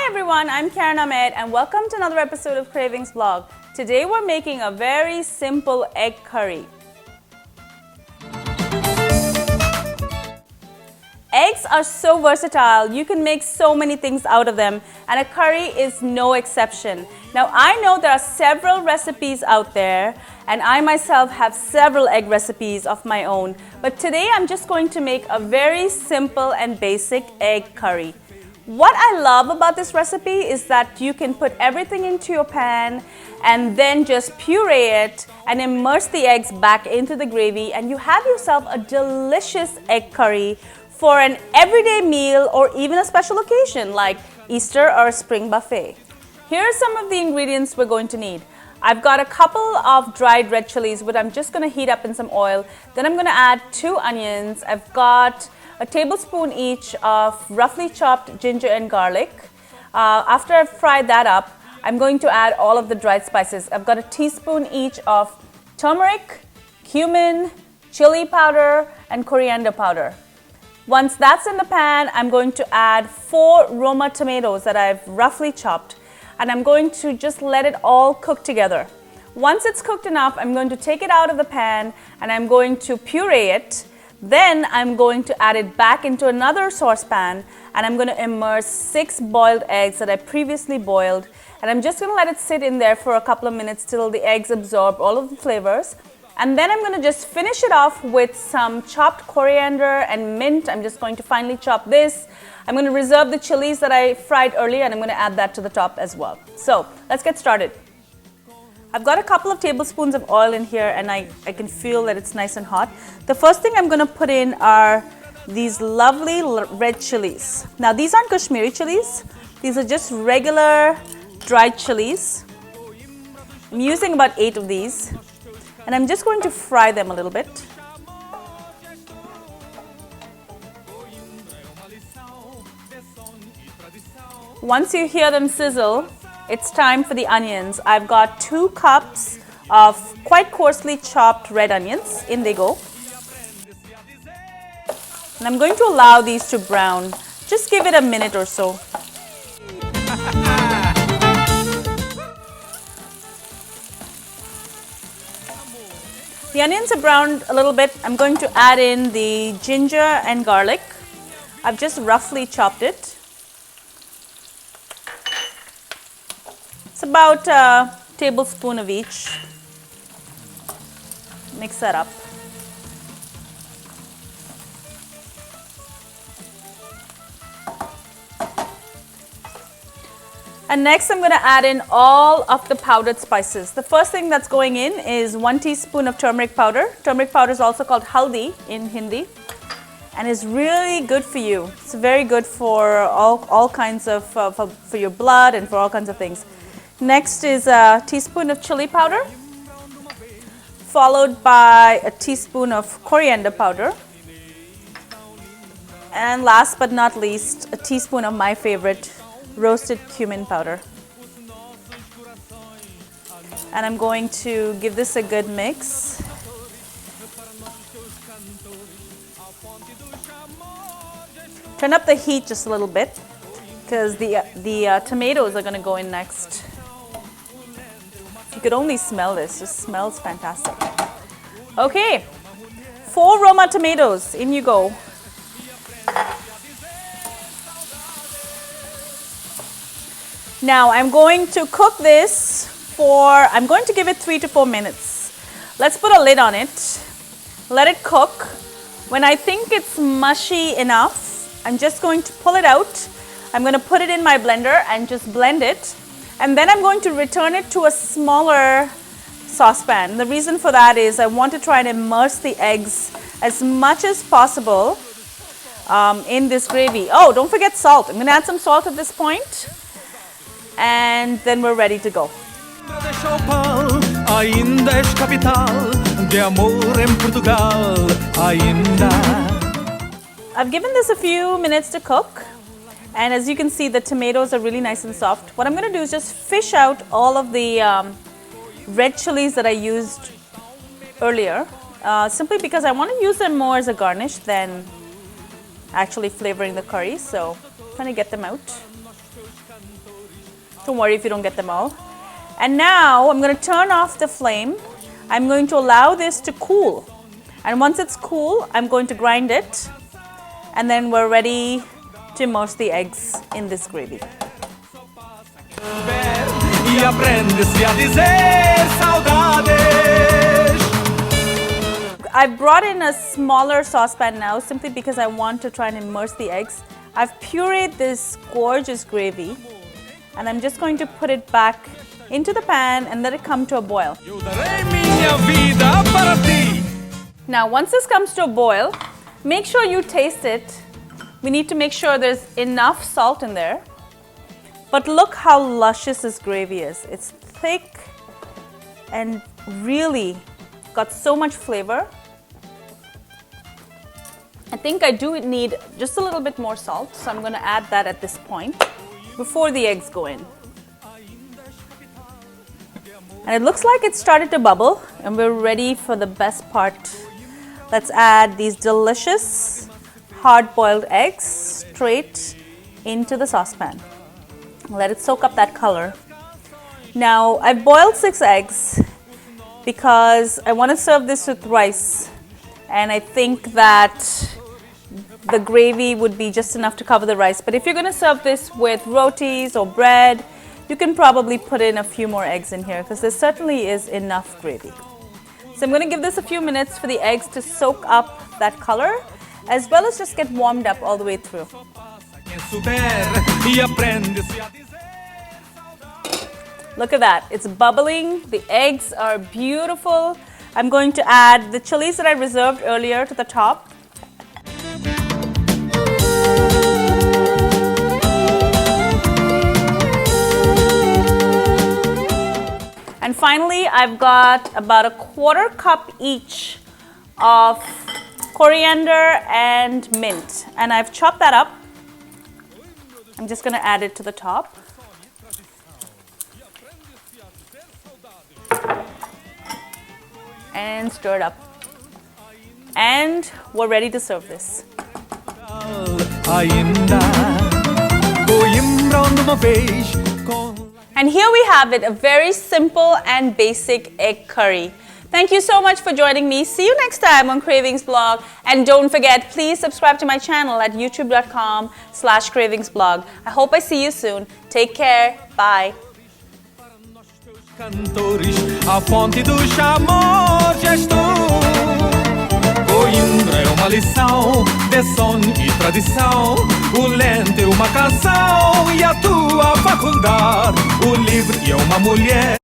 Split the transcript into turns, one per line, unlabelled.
everyone, I'm Ahmed and welcome to another episode of Kravings vlog. Today we're making a very simple egg curry. Eggs are so versatile, you can make so many things out of them, and a curry is no exception. Now I know there are several recipes out there and I myself have several egg recipes of my own, but today I'm just going to make a very simple and basic egg curry. What I love about this recipe is that you can put everything into your pan and then just puree it and immerse the eggs back into the gravy, and you have yourself a delicious egg curry for an everyday meal or even a special occasion like Easter or a spring buffet. Here are some of the ingredients we're going to need. I've got a couple of dried red chilies, which I'm just going to heat up in some oil. Then I'm going to add 2 onions. I've got a tablespoon each of roughly chopped ginger and garlic. After I've fried that up, I'm going to add all of the dried spices. I've got a teaspoon each of turmeric, cumin, chili powder, and coriander powder. Once that's in the pan, I'm going to add 4 Roma tomatoes that I've roughly chopped, and I'm going to just let it all cook together. Once it's cooked enough, I'm going to take it out of the pan and I'm going to puree it. Then I'm going to add it back into another saucepan and I'm going to immerse 6 boiled eggs that I previously boiled, and I'm just going to let it sit in there for a couple of minutes till the eggs absorb all of the flavors. And then I'm going to just finish it off with some chopped coriander and mint. I'm just going to finely chop this. I'm going to reserve the chilies that I fried earlier and I'm going to add that to the top as well. So let's get started. I've got a couple of tablespoons of oil in here and I can feel that it's nice and hot. The first thing I'm going to put in are these lovely red chilies. Now these aren't Kashmiri chilies. These are just regular dried chilies. I'm using about 8 of these and I'm just going to fry them a little bit. Once you hear them sizzle, it's time for the onions. I've got 2 cups of quite coarsely chopped red onions. In they go. And I'm going to allow these to brown. Just give it a minute or so. The onions are browned a little bit. I'm going to add in the ginger and garlic. I've just roughly chopped it. It's about a tablespoon of each. Mix that up. And next I'm going to add in all of the powdered spices. The first thing that's going in is 1 teaspoon of turmeric powder. Turmeric powder is also called haldi in Hindi and is really good for you. It's very good for all kinds of, for your blood and for all kinds of things. Next is a teaspoon of chili powder, followed by a teaspoon of coriander powder, and last but not least, a teaspoon of my favorite, roasted cumin powder. And I'm going to give this a good mix. Turn up the heat just a little bit because the tomatoes are going to go in next. You could only smell this. It smells fantastic. Okay, 4 Roma tomatoes. In you go. Now I'm going to cook this I'm going to give it 3 to 4 minutes. Let's put a lid on it. Let it cook. When I think it's mushy enough, I'm just going to pull it out. I'm going to put it in my blender and just blend it. And then I'm going to return it to a smaller saucepan. The reason for that is I want to try and immerse the eggs as much as possible in this gravy. Oh, don't forget salt. I'm going to add some salt at this point. And then we're ready to go. I've given this a few minutes to cook. And as you can see, the tomatoes are really nice and soft. What I'm going to do is just fish out all of the red chilies that I used earlier, simply because I want to use them more as a garnish than actually flavoring the curry. So I'm trying to get them out. Don't worry if you don't get them all. And now I'm going to turn off the flame. I'm going to allow this to cool. And once it's cool, I'm going to grind it. And then we're ready to immerse the eggs in this gravy. I brought in a smaller saucepan now simply because I want to try and immerse the eggs. I've pureed this gorgeous gravy and I'm just going to put it back into the pan and let it come to a boil. Now once this comes to a boil, make sure you taste it. We need to make sure there's enough salt in there. But look how luscious this gravy is. It's thick and really got so much flavor. I think I do need just a little bit more salt, so I'm going to add that at this point before the eggs go in. And it looks like it started to bubble and we're ready for the best part. Let's add these delicious hard-boiled eggs straight into the saucepan. Let it soak up that color. Now I've boiled 6 eggs because I want to serve this with rice. And I think that the gravy would be just enough to cover the rice. But if you're going to serve this with rotis or bread, you can probably put in a few more eggs in here because there certainly is enough gravy. So I'm going to give this a few minutes for the eggs to soak up that color as well as just get warmed up all the way through. Look at that, it's bubbling, the eggs are beautiful. I'm going to add the chilies that I reserved earlier to the top. And finally, I've got about a 1/4 cup each of coriander and mint. And I've chopped that up. I'm just going to add it to the top. And stir it up. And we're ready to serve this. And here we have it, a very simple and basic egg curry. Thank you so much for joining me. See you next time on Kravings Blog. And don't forget, please subscribe to my channel at youtube.com/cravingsblog. I hope I see you soon. Take care. Bye.
Cantores, a fonte do amor já estou. Coimbra é uma lição de som e tradição. O lento é uma canção e a tua faculdade. O livro é uma mulher.